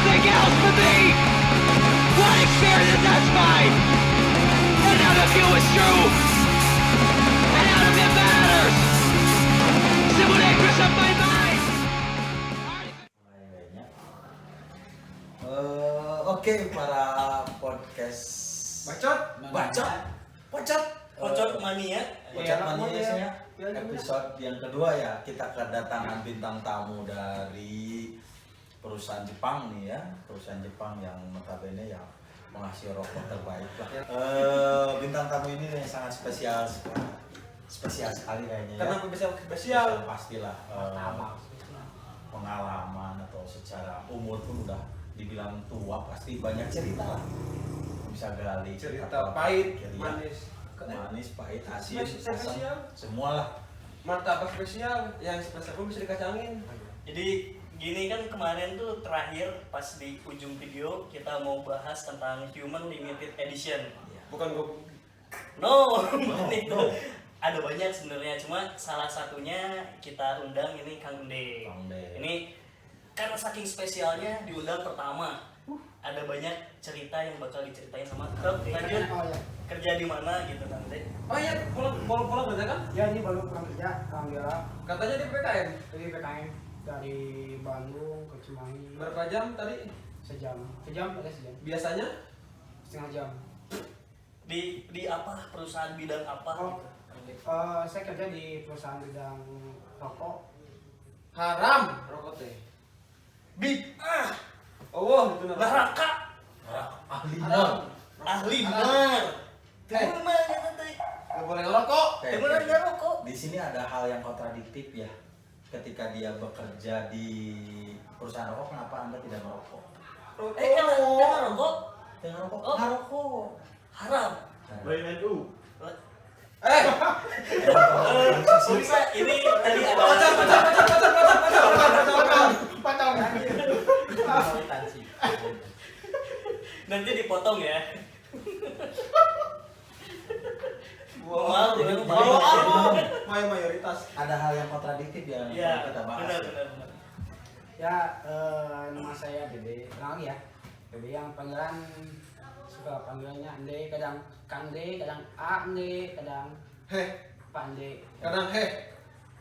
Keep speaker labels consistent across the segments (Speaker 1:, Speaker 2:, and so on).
Speaker 1: nothing else for me. One experience, that's fine. And none of you is true. And none of it matters. Simulacrus of my mind.
Speaker 2: Oke, para podcast
Speaker 3: Bacot mania.
Speaker 2: Bocot mania episode yang kedua ya. Kita kedatangan bintang tamu dari perusahaan Jepang nih ya. Perusahaan Jepang yang notabene yang menghasil rokok terbaik lah. Bintang tamu ini yang sangat spesial sekali kayaknya ya.
Speaker 3: Kenapa bisa spesial?
Speaker 2: Pastilah pengalaman atau secara umur pun udah dibilang tua, pasti banyak cerita lah. Bisa gali
Speaker 3: Cerita pahit,
Speaker 2: ya.
Speaker 3: manis,
Speaker 2: Pahit, asin,
Speaker 3: spesial.
Speaker 2: asam, semua lah.
Speaker 3: Martabak spesial, yang spesial pun bisa dikacangin.
Speaker 4: Jadi gini kan kemarin tuh terakhir pas di ujung video kita mau bahas tentang Human Limited Edition.
Speaker 3: Bukan gue.
Speaker 4: No, bukan itu. Ada banyak sebenarnya, cuma salah satunya kita undang ini Kang Unde. Ini karena saking spesialnya diundang pertama. Ada banyak cerita yang bakal diceritain sama Kang. Lanjut kerja di mana gitu Kang Unde.
Speaker 3: Oh iya, pulang kerja kan?
Speaker 5: Ya ini baru pulang kerja, alhamdulillah.
Speaker 3: Katanya di PKM.
Speaker 5: Dari PKM dari Bandung ke Cimahi.
Speaker 3: Berapa jam tadi?
Speaker 5: Sejam ada sejam.
Speaker 3: Biasanya?
Speaker 5: Setengah jam.
Speaker 4: Di apa perusahaan bidang apa?
Speaker 5: Oh,
Speaker 4: gitu?
Speaker 5: saya kerja di perusahaan bidang rokok.
Speaker 3: Haram rokok teh.
Speaker 4: Bip
Speaker 3: Oh, itu
Speaker 4: neraka.
Speaker 2: Ahli
Speaker 4: Ahli benar. Gimana teh?
Speaker 3: Gak boleh ngerokok.
Speaker 4: Gimana ngerokok?
Speaker 2: Di sini ada hal yang kontradiktif ya. Ketika dia bekerja di perusahaan rokok, kenapa Anda tidak merokok?
Speaker 4: Kan ngerokok
Speaker 2: Dengan rokok,
Speaker 4: Oh.
Speaker 2: ngerokok.
Speaker 4: haram.
Speaker 3: BNU.
Speaker 4: Bisa ini tadi ada
Speaker 5: Potong.
Speaker 4: nanti dipotong ya.
Speaker 3: Wow,
Speaker 4: Jadi-
Speaker 3: mayoritas.
Speaker 2: Ada hal yang kontradiktif yang
Speaker 4: Ya,
Speaker 2: kita bahas.
Speaker 4: benar.
Speaker 5: Ya, nama saya Dede. Kenal ya. Dede yang panggilan suka panggilannya Ande, kadang Kang De, kadang Ande, kadang
Speaker 3: Heh,
Speaker 5: Pak Ande.
Speaker 3: kadang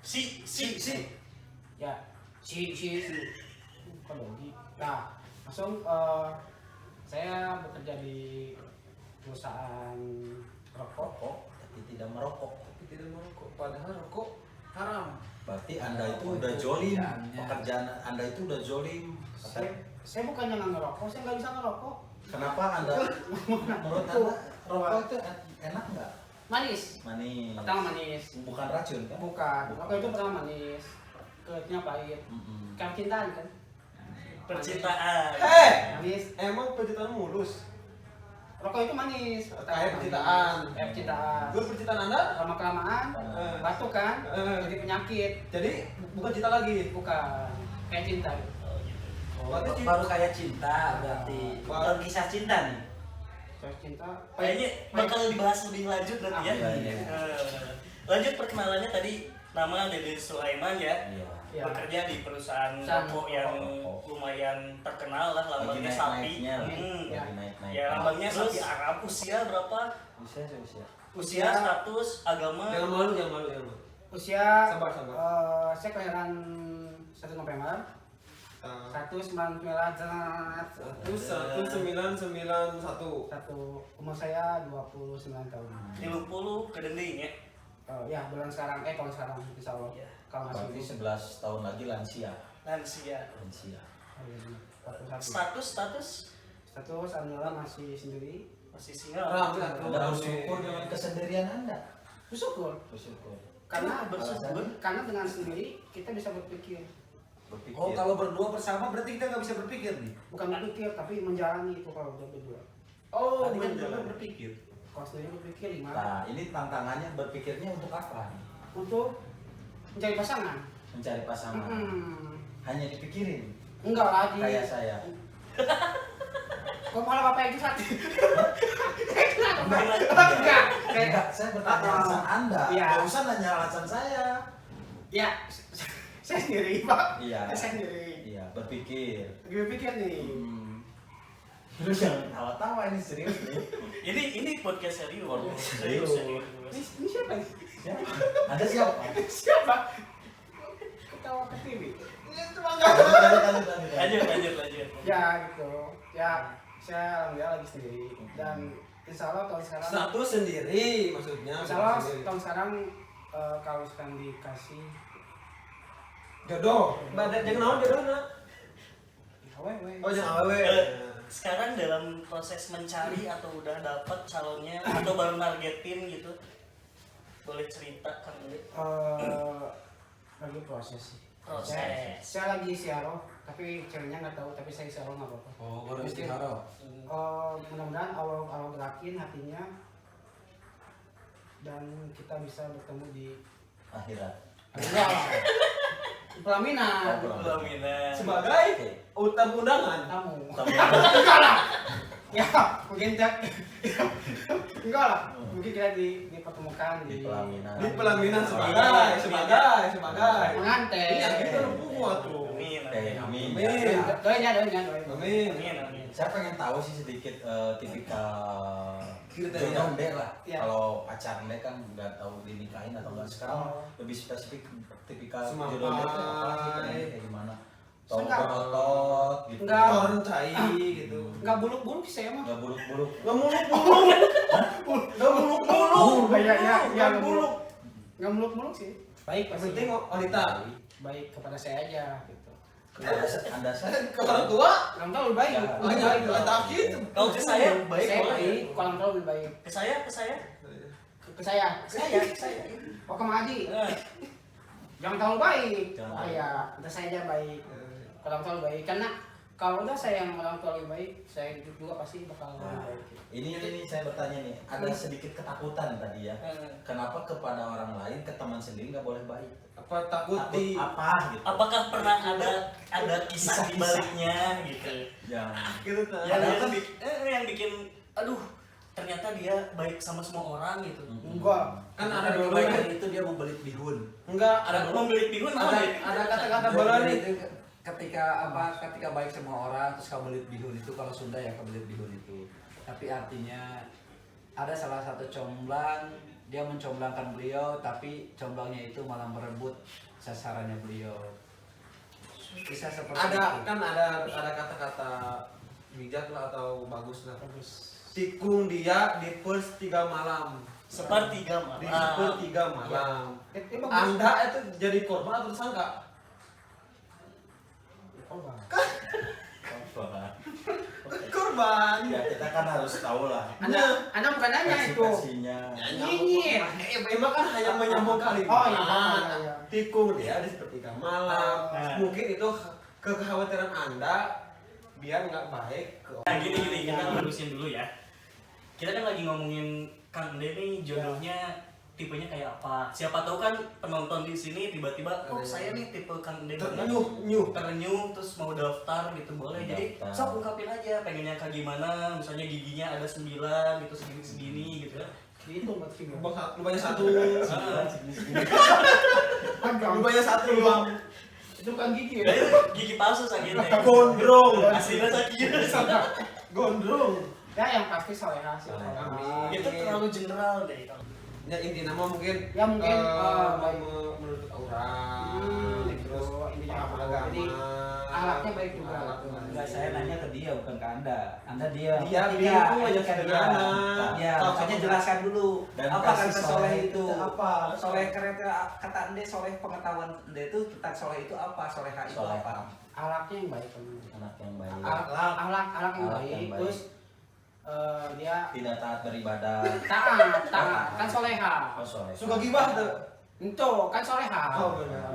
Speaker 4: Si.
Speaker 5: Ya, si. Kalau di. Nah, langsung saya bekerja di perusahaan rokok.
Speaker 2: Rokok, tapi tidak merokok.
Speaker 3: Tapi tidak merokok. Padahal rokok haram.
Speaker 2: Berarti Anda itu udah zolim. Pekerjaan Anda itu udah zolim.
Speaker 5: Saya bukannya nggak ngerokok, saya nggak bisa ngerokok.
Speaker 2: Kenapa Anda menurut Anda rokok itu enak nggak?
Speaker 5: Manis.
Speaker 2: Manis.
Speaker 5: Pertama manis.
Speaker 2: Bukan racun kan?
Speaker 5: Bukan. Rokok itu pertama manis. Kulitnya pahit.
Speaker 2: Mm-mm.
Speaker 5: Kayak cintaan kan?
Speaker 4: Percintaan.
Speaker 5: Manis.
Speaker 3: Emang pencitraan mulus.
Speaker 5: Rokok itu manis.
Speaker 3: Kayak percintaan.
Speaker 5: Kayak percintaan.
Speaker 3: Gue percintaan Anda?
Speaker 5: Lama kelamaan batuk kan? Jadi penyakit.
Speaker 3: Jadi bukan cinta lagi.
Speaker 5: Bukan. Kayak cinta.
Speaker 3: Berarti
Speaker 6: Baru kayak cinta berarti bukan kisah cinta nih.
Speaker 5: Kayak cinta.
Speaker 4: Kayaknya bakal dibahas lebih lanjut nanti ya.
Speaker 2: Iya.
Speaker 4: Lanjut perkenalannya tadi nama Dede Sulaiman ya.
Speaker 2: Iya.
Speaker 5: Ya.
Speaker 4: Bekerja di perusahaan
Speaker 5: Perusahaan
Speaker 4: rokok yang
Speaker 2: rokok.
Speaker 4: lumayan terkenal lah,
Speaker 2: Lagi
Speaker 4: lambangnya sapi.
Speaker 2: naik-naiknya lah.
Speaker 4: Hmm.
Speaker 2: Lagi naik-naik.
Speaker 4: Ya lambangnya sapi Arab. Usia berapa?
Speaker 2: Usia.
Speaker 4: Usia, status, agama.
Speaker 3: jangan malu.
Speaker 5: Usia.
Speaker 3: Sabar.
Speaker 5: Saya kelahiran 1 November.
Speaker 3: 1991.
Speaker 5: Umur saya 29 tahun.
Speaker 4: 30 ke dending ya.
Speaker 5: Ya bulan sekarang, tahun sekarang insya Allah.
Speaker 4: Ya.
Speaker 5: Kalau
Speaker 2: Berarti
Speaker 5: masih
Speaker 2: 11 tahun lagi lansia.
Speaker 4: Lansia. Status
Speaker 5: Status alhamdulillah masih sendiri.
Speaker 4: masih single.
Speaker 2: Anda bersyukur dengan kesendirian Anda.
Speaker 5: Bersyukur.
Speaker 4: Karena bersyukur.
Speaker 5: Karena dengan sendiri kita bisa berpikir.
Speaker 2: Berpikir.
Speaker 6: Oh, kalau berdua bersama berarti kita nggak bisa berpikir nih.
Speaker 5: Bukan berpikir tapi menjalani itu kalau berdua.
Speaker 3: Oh,
Speaker 6: Tadi kan
Speaker 3: menjalan.
Speaker 6: berdua berpikir.
Speaker 5: Kalau sendiri berpikir gimana?
Speaker 2: Nah, ini tantangannya berpikirnya untuk apa?
Speaker 5: Untuk mencari pasangan.
Speaker 2: Mencari pasangan. Hanya dipikirin.
Speaker 5: Enggak lagi.
Speaker 2: Kayak saya.
Speaker 5: Kok malah bapak yang satu?
Speaker 2: Enggak, saya bertanya alasan Anda.
Speaker 5: Iya.
Speaker 2: Nggak usah nanya alasan saya.
Speaker 5: Ya, saya sendiri pak.
Speaker 2: Iya.
Speaker 5: Saya sendiri.
Speaker 2: Iya. berpikir.
Speaker 5: Lagi berpikir nih.
Speaker 2: Lu jangan tawa-tawa, ini serius nih.
Speaker 4: Ini podcast serius.
Speaker 2: Serius.
Speaker 5: Ini siapa nih?
Speaker 2: Siapa? Anda siapa?
Speaker 5: Siapa? Ketawa ke TV.
Speaker 4: Lanjut.
Speaker 5: Ya gitu. Ya saya alhamdulillah lagi sendiri dan insya Allah tahun sekarang.
Speaker 3: Status sendiri maksudnya.
Speaker 5: Insya Allah tahun sekarang kalau sekarang dikasih
Speaker 3: jodoh. Badan jangan naon jodohna.
Speaker 5: awewe.
Speaker 3: Oh jangan awewe.
Speaker 4: Sekarang dalam proses mencari atau udah dapat calonnya atau baru nargetin gitu, boleh cerita kan ini?
Speaker 5: Lagi proses sih.
Speaker 4: Proses.
Speaker 5: Saya lagi siaroh, tapi ceweknya nggak tahu, tapi saya siaroh nggak apa-apa.
Speaker 6: Oh, baru istihara.
Speaker 5: Mudah-mudahan Allah gerakin hatinya dan kita bisa bertemu di
Speaker 2: Akhirat.
Speaker 5: enggak lah. Di pelaminan.
Speaker 4: Pelaminan.
Speaker 3: Sebagai tamu undangan.
Speaker 5: Tamu. Enggak lah. Ya, mungkin enggak lah. Mungkin kita dipertemukan
Speaker 2: Di pelaminan.
Speaker 3: Di pelaminan sebagai
Speaker 5: pengantin.
Speaker 3: Iya, kita semua tuh.
Speaker 4: Amin.
Speaker 2: Amin.
Speaker 3: Amin.
Speaker 5: Doain.
Speaker 3: Amin.
Speaker 4: Amin.
Speaker 2: Saya pengen tahu sih sedikit tipikal
Speaker 3: Kriteria.
Speaker 2: jodoh Ndek lah.
Speaker 5: Iya.
Speaker 2: Kalau pacar Ndek kan nggak tahu dinikahin atau enggak. Sekarang lebih spesifik tipikal
Speaker 3: Semampai.
Speaker 2: jodoh Ndek itu apa sih? Kayak gimana? Tahu
Speaker 5: Enggak.
Speaker 2: berotot gitu.
Speaker 5: Enggak.
Speaker 3: Orang cai gitu.
Speaker 5: Enggak buluk-buluk sih saya mah.
Speaker 2: Nggak buluk-buluk.
Speaker 3: Nggak muluk-muluk. Nggak muluk-muluk.
Speaker 5: Ya,
Speaker 3: Nggak
Speaker 5: enggak
Speaker 3: muluk.
Speaker 5: Enggak muluk-muluk sih. Baik
Speaker 3: Yang
Speaker 5: pasti.
Speaker 3: penting wanita.
Speaker 5: Baik kepada saya aja gitu.
Speaker 2: Anda saya
Speaker 3: Ke orang tua.
Speaker 5: Orang tua lebih baik.
Speaker 2: Ya,
Speaker 5: Lebih baik.
Speaker 3: tak gitu.
Speaker 4: Kalau ke saya,
Speaker 3: baik
Speaker 5: Saya
Speaker 3: boleh.
Speaker 5: baik, kalau orang tua lebih baik.
Speaker 4: Ke saya.
Speaker 5: Ke saya. Oh ke Mang Adi. Jangan terlalu baik.
Speaker 2: Jangan
Speaker 5: Oh
Speaker 2: baik.
Speaker 5: ya, untuk saya aja baik. Kalau orang tua lebih baik karena kalau udah saya yang orang tua lebih baik, saya juga pasti bakal lebih
Speaker 2: Nah,
Speaker 5: baik.
Speaker 2: ini saya bertanya nih, ada sedikit ketakutan tadi ya. Kenapa kepada orang lain, ke teman sendiri nggak boleh baik?
Speaker 3: Apa takut
Speaker 2: Takut
Speaker 3: di
Speaker 2: apa gitu?
Speaker 4: Apakah pernah ada kisah di baliknya gitu?
Speaker 2: Yang
Speaker 3: gitu tuh.
Speaker 4: Yang bikin aduh ternyata dia baik sama semua orang gitu.
Speaker 5: Enggak.
Speaker 3: Kan ada dulu
Speaker 6: kebaikan itu dia mau belit bihun.
Speaker 3: enggak
Speaker 4: Ada membeli bihun mau
Speaker 3: ada
Speaker 4: ya?
Speaker 3: ada kata-kata bola nih.
Speaker 6: Itu ketika baik sama orang terus kabelit bihun itu kalau Sunda ya kabelit bihun itu. Tapi artinya ada salah satu comblang dia mencomblangkan beliau tapi comblangnya itu malah merebut sasarannya beliau. Kisah seperti
Speaker 3: Ada
Speaker 6: itu.
Speaker 3: kan ada kata-kata bijak lah atau bagus lah.
Speaker 5: Bagus.
Speaker 3: Tikung dia di first 3 malam.
Speaker 4: Sepertiga
Speaker 3: Di
Speaker 4: malam.
Speaker 3: sepertiga malam.
Speaker 5: Bagus.
Speaker 3: Anda itu jadi korban atau tersangka?
Speaker 5: Oh, Bang.
Speaker 2: apa?
Speaker 3: Korban.
Speaker 2: Ya kita kan harus tahu lah.
Speaker 5: Anda bukan nanya itu.
Speaker 2: Ekspektasinya.
Speaker 5: Nyinyir.
Speaker 3: Emang kan hanya menyambung kalimat.
Speaker 5: Oh iya.
Speaker 3: Tikung dia di sepertiga malam.
Speaker 4: Nah.
Speaker 3: Mungkin itu kekhawatiran Anda biar nggak baik ke
Speaker 4: Nah gini kita lurusin dulu ya. Kita kan lagi ngomongin Kang Ende nih jodohnya tipenya kayak apa? Siapa tahu kan penonton di sini tiba-tiba, oh saya nih tipe Kang Ende banget. Terenyuh terus mau daftar gitu boleh. Jadi
Speaker 2: Daftar.
Speaker 4: sok ungkapin aja pengennya kayak gimana. Misalnya giginya ada 9 gitu segini gitu ya.
Speaker 5: Dihitung buat sih.
Speaker 3: lubangnya satu.
Speaker 5: Lubangnya
Speaker 3: satu lubang.
Speaker 5: itu bukan gigi ya.
Speaker 4: Nah, itu gigi palsu sakitnya.
Speaker 3: Gondrong.
Speaker 4: Aslinya sakit.
Speaker 3: Gondrong.
Speaker 5: Ya yang pasti soleha sih.
Speaker 3: Amin.
Speaker 4: Itu terlalu general deh kalau.
Speaker 3: Ya inti nama mungkin
Speaker 5: Ya, mungkin, baik.
Speaker 3: menurut orang
Speaker 5: Gitu. Intinya apa?
Speaker 3: agama.
Speaker 5: Jadi alatnya baik juga.
Speaker 6: Enggak, saya nanya ke dia bukan ke Anda. Anda dia.
Speaker 3: Dia
Speaker 6: ketika-
Speaker 3: bingung aja
Speaker 6: ketika
Speaker 3: sederhana.
Speaker 6: Ya,
Speaker 3: Kalau
Speaker 6: makanya
Speaker 3: sama-
Speaker 6: jelaskan dulu.
Speaker 2: Dan
Speaker 6: apa
Speaker 2: kasih
Speaker 6: kata
Speaker 2: soleh
Speaker 6: soleh
Speaker 2: itu
Speaker 6: itu?
Speaker 2: apa?
Speaker 6: Soleh kata Anda soleh pengetahuan Anda itu tentang soleh itu apa? Soleha itu
Speaker 2: Soleha.
Speaker 6: apa?
Speaker 5: Alatnya yang baik kan.
Speaker 2: Anak yang baik.
Speaker 5: Alat yang
Speaker 2: Alat yang
Speaker 5: baik.
Speaker 2: baik.
Speaker 5: Terus dia
Speaker 2: Tidak taat beribadah.
Speaker 5: taat kan soleha.
Speaker 2: Oh, soleh.
Speaker 3: Suka gibah tuh.
Speaker 5: Itu kan soleha.
Speaker 3: Oh, benar.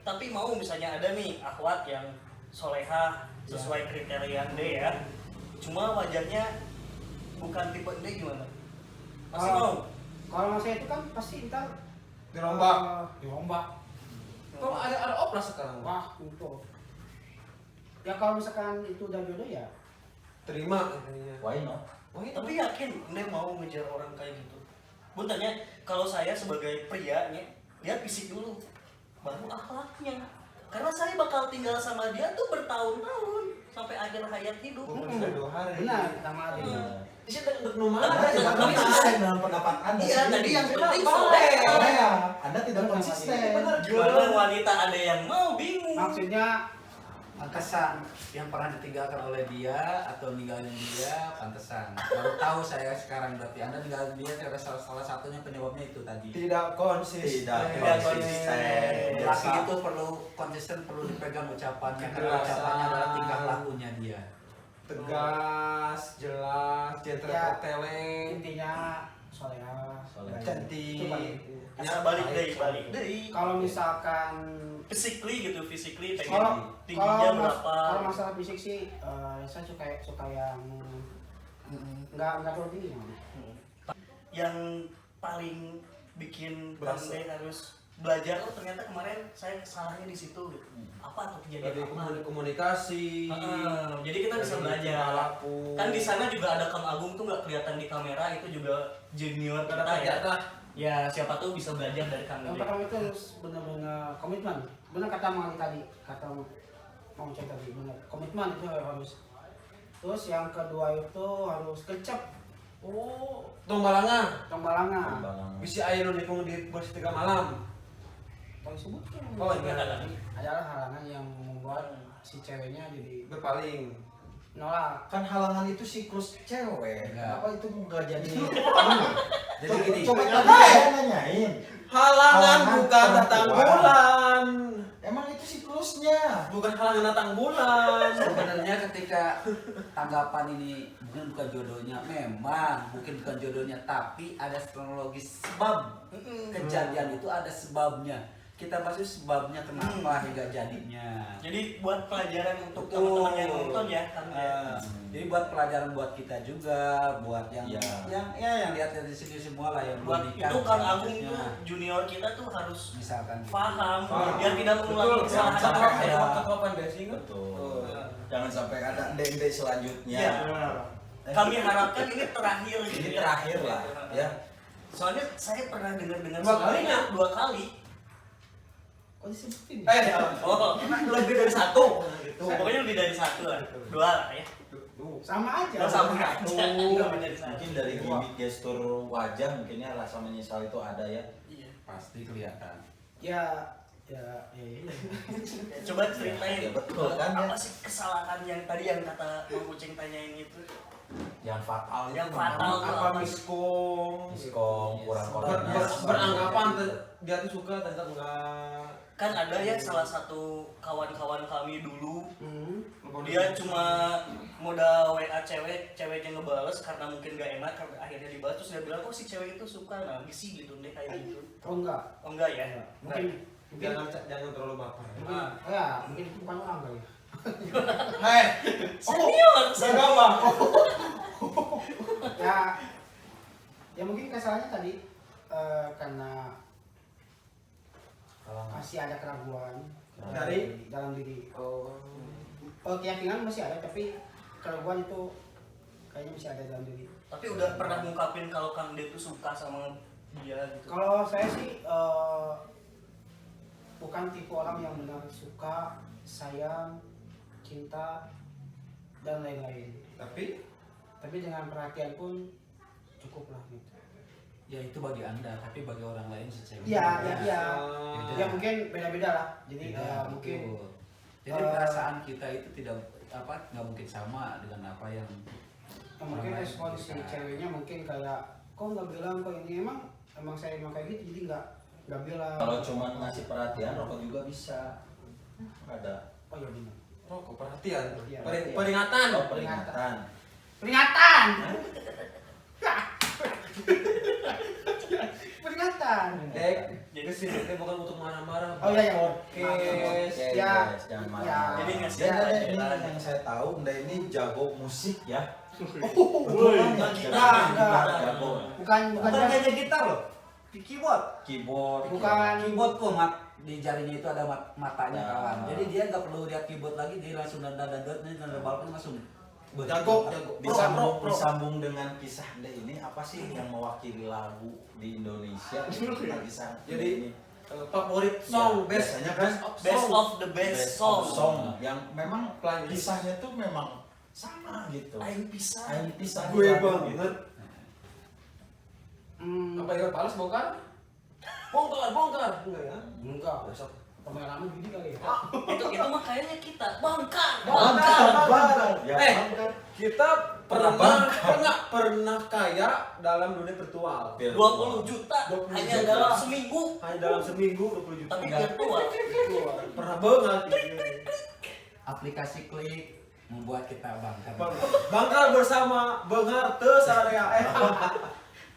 Speaker 4: Tapi mau misalnya ada nih akhwat yang soleha sesuai kriteria Ende ya. Cuma wajahnya bukan tipe Ende gimana? Masih
Speaker 5: Oh.
Speaker 4: mau?
Speaker 5: Kalau saya itu kan pasti ntar
Speaker 3: Dirombak.
Speaker 5: dirombak.
Speaker 3: Kalau ada oplas sekarang.
Speaker 5: Wah, itu. Ya kalau misalkan itu udah jodoh ya.
Speaker 3: Terima katanya.
Speaker 2: Why not?
Speaker 4: Tapi yakin Ende mau ngejar orang kayak gitu? Gue tanya, kalau saya sebagai pria nih, lihat fisik dulu, baru akhlaknya. Karena saya bakal tinggal sama dia tuh bertahun-tahun sampai akhir hayat hidup.
Speaker 3: Bukan 2 hari.
Speaker 5: Benar sama Adi.
Speaker 3: Di sini untuk nomor.
Speaker 4: Tapi
Speaker 2: Anda tidak
Speaker 4: tapi-
Speaker 2: konsisten dalam pendapat Anda.
Speaker 4: Iya,
Speaker 2: sendiri.
Speaker 4: tadi yang penting
Speaker 2: Boleh.
Speaker 4: soleh.
Speaker 2: Anda tidak konsisten.
Speaker 4: Gimana wanita ada yang mau bingung.
Speaker 5: Maksudnya
Speaker 6: Pantesan yang pernah ditinggalkan oleh dia atau ninggalin dia, pantesan. Baru tahu saya sekarang berarti Anda ninggalin dia karena salah satunya penyebabnya itu tadi.
Speaker 3: Tidak konsisten.
Speaker 2: Tidak konsisten.
Speaker 6: Laki itu perlu konsisten, perlu dipegang ucapannya karena
Speaker 3: Kejelasan.
Speaker 6: ucapannya adalah tingkah lakunya dia.
Speaker 3: Tegas, jelas, jangan
Speaker 5: Ya.
Speaker 3: terteleng,
Speaker 5: intinya soleha,
Speaker 2: Soleha.
Speaker 3: cantik.
Speaker 5: Itu paling.
Speaker 4: Asal balik deh.
Speaker 5: Kalau misalkan
Speaker 4: physically pengen
Speaker 5: kalau
Speaker 4: tingginya
Speaker 5: kalau
Speaker 4: berapa.
Speaker 5: kalau masalah fisik sih saya suka yang nggak terlalu tinggi namanya.
Speaker 4: Yang paling bikin
Speaker 3: Berasa.
Speaker 4: Bang De harus belajar, oh ternyata kemarin saya kesalahannya di situ gitu. Apa tuh
Speaker 3: Dari
Speaker 4: kejadian apa?
Speaker 3: komunikasi.
Speaker 4: Jadi kita bisa
Speaker 3: dari
Speaker 4: belajar.
Speaker 3: tingkah laku.
Speaker 4: Kan di sana juga ada Kang Agung tuh nggak kelihatan di kamera, itu juga junior kita ya.
Speaker 3: ternyata
Speaker 4: Ya siapa tuh bisa belajar dari Kang
Speaker 5: Yang
Speaker 4: De.
Speaker 5: pertama itu harus benar-benar komitmen. Benar kata Mang tadi, kata Mang Ceng tadi, benar komitmen itu harus. Terus yang kedua itu harus kecep,
Speaker 3: oh, tombalanga.
Speaker 5: tombalanga.
Speaker 3: Bisa air nikung di bos 3 malam.
Speaker 5: Tahu sebutnya.
Speaker 3: Oh, iya.
Speaker 5: Adalah halangan yang membuat si ceweknya jadi
Speaker 3: Berpaling.
Speaker 5: nolak.
Speaker 2: Kan halangan itu siklus cewek.
Speaker 6: Enggak.
Speaker 2: Kenapa itu nggak jadi?
Speaker 6: Jadi gini,
Speaker 2: Coba tadi saya nanyain.
Speaker 3: Halangan
Speaker 2: Halangan
Speaker 3: bukan datang
Speaker 2: perempuan.
Speaker 3: bulan.
Speaker 2: Emang itu siklusnya.
Speaker 3: Bukan halangan datang bulan.
Speaker 6: sebenarnya ketika tanggapan ini bukan jodohnya, memang bukan jodohnya, tapi ada kronologis sebab kejadian itu ada sebabnya. Kita masih sebabnya kenapa hingga jadinya.
Speaker 4: Jadi buat pelajaran untuk
Speaker 6: Betul.
Speaker 4: teman-teman yang nonton ya Kang De.
Speaker 6: Jadi buat pelajaran buat kita juga, buat yang
Speaker 2: Iya.
Speaker 6: yang lihat dari sini semua lah yang
Speaker 4: Buat
Speaker 6: belum nikah,
Speaker 4: itu Kang
Speaker 6: yang
Speaker 4: Agung
Speaker 6: khususnya.
Speaker 4: tuh junior kita tuh harus
Speaker 6: Misalkan gitu.
Speaker 4: paham
Speaker 3: Paham.
Speaker 4: biar tidak mengulangi
Speaker 3: Betul,
Speaker 4: kesalahan
Speaker 2: jangan
Speaker 4: orang.
Speaker 2: sampai
Speaker 3: Ada
Speaker 2: ada.
Speaker 3: kapan deh ingat?
Speaker 2: Betul. Jangan sampai ada ende selanjutnya.
Speaker 4: Iya. Kami harapkan ini terakhir gitu
Speaker 2: Ini
Speaker 4: ya.
Speaker 2: terakhir lah, ya.
Speaker 4: Soalnya saya pernah dengar-dengar
Speaker 3: 2 kali
Speaker 4: sebelumnya,
Speaker 3: nggak?
Speaker 4: 2 kali.
Speaker 5: Kok disebutin?
Speaker 4: Oh, lebih dari 1 gitu. Pokoknya lebih dari 1 lah. 2 lah ya.
Speaker 5: Sama aja.
Speaker 4: Nggak sama aja. Nggak lebih dari 1.
Speaker 2: Mungkin dari gimmick gestur wajah mungkinnya rasa menyesal itu ada ya.
Speaker 4: Iya.
Speaker 6: pasti kelihatan.
Speaker 5: Ya.
Speaker 4: Coba ceritain
Speaker 2: Ya, betul kan, ya.
Speaker 4: apa sih kesalahan yang tadi yang kata Mang Uceng tanyain itu?
Speaker 2: Yang fatal
Speaker 4: Yang
Speaker 2: itu
Speaker 4: fatal
Speaker 2: memang
Speaker 3: Apa miskom?
Speaker 2: miskom, kurang
Speaker 3: Ber-
Speaker 2: koordinasi.
Speaker 3: beranggapan dia tuh suka ternyata enggak.
Speaker 4: Kan ada ya salah satu kawan-kawan kami dulu,
Speaker 5: Hmm.
Speaker 4: dia cuma modal WA ceweknya ngebales karena mungkin gak enak, karena akhirnya dibalas, terus dia bilang, oh si cewek itu suka, nah sih gitu deh kayak gitu.
Speaker 5: Oh enggak.
Speaker 4: Oh enggak ya?
Speaker 5: Mungkin
Speaker 3: Jangan terlalu baper.
Speaker 5: mungkin ya mungkin itu bukan orang kali.
Speaker 3: Hei,
Speaker 4: Senior,
Speaker 3: berapa?
Speaker 5: Ya mungkin kesalahannya tadi karena masih ada keraguan
Speaker 3: Dari?
Speaker 5: dalam diri.
Speaker 3: Oh.
Speaker 5: Keyakinan masih ada tapi keraguan itu kayaknya masih ada dalam diri.
Speaker 4: Tapi udah pernah ngungkapin kalau Kang De tuh suka sama dia gitu.
Speaker 5: Kalau saya sih bukan tipe orang yang benar suka, sayang, cinta dan lain-lain.
Speaker 3: Tapi
Speaker 5: Tapi dengan perhatian pun cukup lah gitu.
Speaker 6: Ya itu bagi Anda, tapi bagi orang lain secara
Speaker 5: Iya.
Speaker 3: Oh.
Speaker 5: Ya mungkin beda-beda lah. Jadi
Speaker 6: Beda,
Speaker 5: mungkin
Speaker 6: betul. Jadi perasaan kita itu tidak nggak mungkin sama dengan apa yang
Speaker 5: mungkin
Speaker 6: orang lain
Speaker 5: respon si
Speaker 6: berikan.
Speaker 5: ceweknya mungkin kayak kok nggak bilang kok ini emang saya emang kayak gitu jadi nggak bilang.
Speaker 2: Kalau cuma ngasih perhatian, rokok juga bisa. Ada.
Speaker 5: Oh iya benar.
Speaker 3: Rokok perhatian.
Speaker 5: Iya.
Speaker 3: Peringatan.
Speaker 2: Oh, peringatan.
Speaker 5: Peringatan. Peringatan.
Speaker 3: Dek, kesini teh bukan untuk marah-marah.
Speaker 5: Oh iya ya.
Speaker 3: Oke.
Speaker 2: Oke,
Speaker 5: Ya.
Speaker 2: guys, jangan marah.
Speaker 5: Ya.
Speaker 4: Jadi ngasih
Speaker 2: Dan ada ini
Speaker 4: pelajaran.
Speaker 2: yang saya tahu, Anda ini jago musik ya.
Speaker 4: Enggak gitar,
Speaker 5: enggak.
Speaker 2: Jago.
Speaker 5: Bukan
Speaker 6: hanya gitar loh, di keyboard.
Speaker 2: Keyboard.
Speaker 5: Bukan.
Speaker 6: Keyboard pun di jarinya itu ada matanya
Speaker 2: Nah.
Speaker 6: kawan. Jadi dia nggak perlu lihat keyboard lagi, dia langsung dan balkan langsung.
Speaker 3: Jago.
Speaker 2: Disambung dengan kisah Anda ini apa sih yang mewakili lagu di Indonesia? Kisah
Speaker 3: Jadi,
Speaker 2: ini.
Speaker 3: favorit song,
Speaker 2: biasanya kan
Speaker 4: Best of the best song.
Speaker 2: yang memang kisahnya tuh memang sama gitu.
Speaker 4: Aing pisah.
Speaker 2: Aing pisah.
Speaker 3: Gue banget.
Speaker 5: Hmm,
Speaker 3: Apa yang balas bongkar? Bongkar. Enggak ya?
Speaker 5: enggak, besok pengalaman judi kali ya.
Speaker 4: Itu mah kayaknya kita bangkar.
Speaker 2: Ya,
Speaker 3: Eh, kita pernah kaya dalam dunia virtual.
Speaker 4: 20 juta
Speaker 3: 20
Speaker 4: hanya
Speaker 3: juta.
Speaker 4: dalam seminggu.
Speaker 3: Hanya dalam seminggu 20 juta.
Speaker 4: Tapi virtual.
Speaker 3: Pernah banget.
Speaker 6: Aplikasi Klik membuat kita bangga.
Speaker 3: Bangkar bersama Bengar Tes area